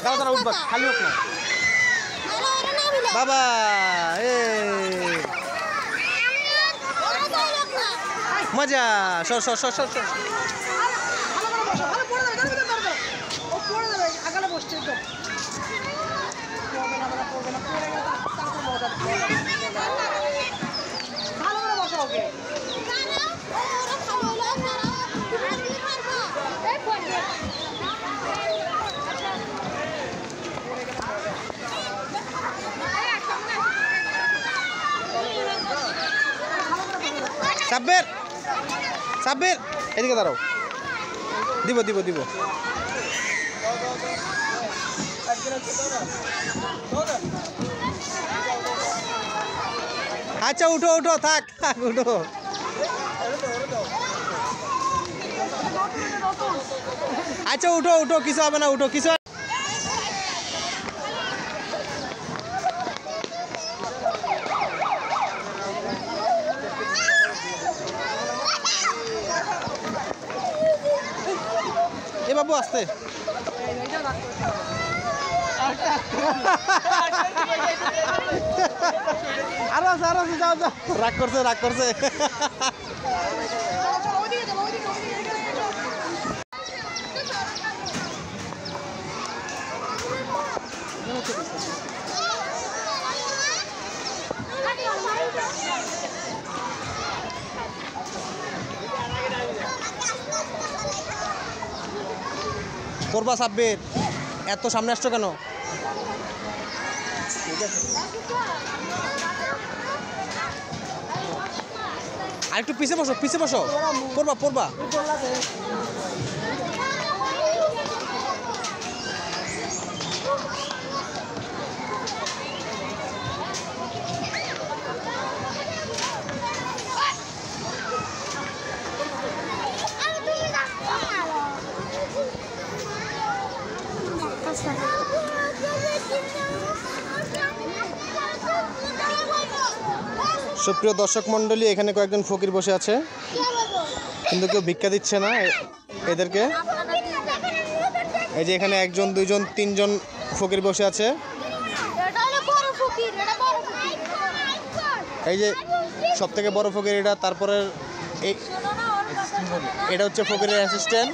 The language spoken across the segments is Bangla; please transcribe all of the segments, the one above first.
দাঁড়া দাঁড়া উঠবা খালি হোক না বাবা মজা সর সর সর সর সর সাব্বির সাব্বির এদিকে দাঁড়াও দিব দিব দিব আচ্ছা উঠো উঠো থাক থাক উঠো আচ্ছা উঠো উঠো কিছু হবে না উঠো কিছু এ বাবু আসতে আরো আছে যাও যাও রাগ করছে রাগ করছে করবা সাব্বির এত সামনে আসছো কেন আর একটু পিছে বসো পড়বা পড়বা সুপ্রিয় দর্শক মণ্ডলী এখানে কয়েকজন ফকির বসে আছে কিন্তু কেউ ভিক্ষা দিচ্ছে না এদেরকে এই যে এখানে একজন দুইজন তিনজন ফকির বসে আছে এই যে সবথেকে বড় ফকির এটা তারপরে এটা হচ্ছে ফকিরের অ্যাসিস্ট্যান্ট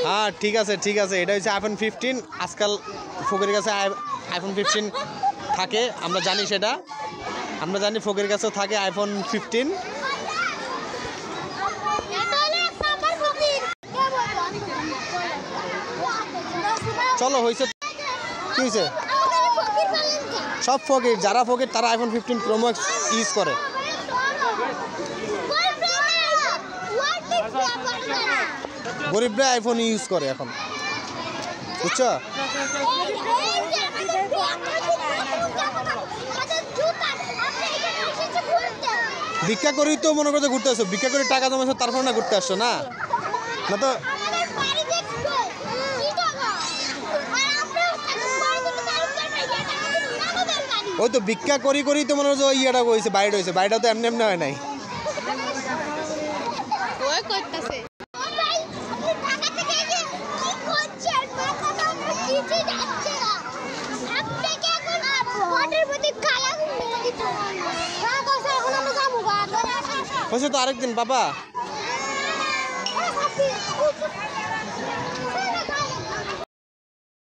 হ্যাঁ ঠিক আছে এটা হচ্ছে আইফোন 15 আজকাল ফকিরের কাছে আইফোন 15 থাকে আমরা জানি সেটা আমরা জানি ফকিরের কাছেও থাকে আইফোন 15 চলো হয়েছে কি হয়েছে সব ফকির যারা ফকির তারা আইফোন 15 প্রো ম্যাক্স ইউজ করে গরিবরা আইফোন ইউজ করে এখন বুঝছো ভিক্ষা করেই তো মনে করতে ঘুরতে আসছো ভিক্ষা করে টাকা জমাছো তারপর না ঘুরতে আসছো না না তো ওই তো ভিক্ষা করেই তো মনে হচ্ছে ওই ইয়েটা হয়েছে বাড়িটা তো এমনি এমনি হয় নাই হয়েছে তো আরেকদিন বাবা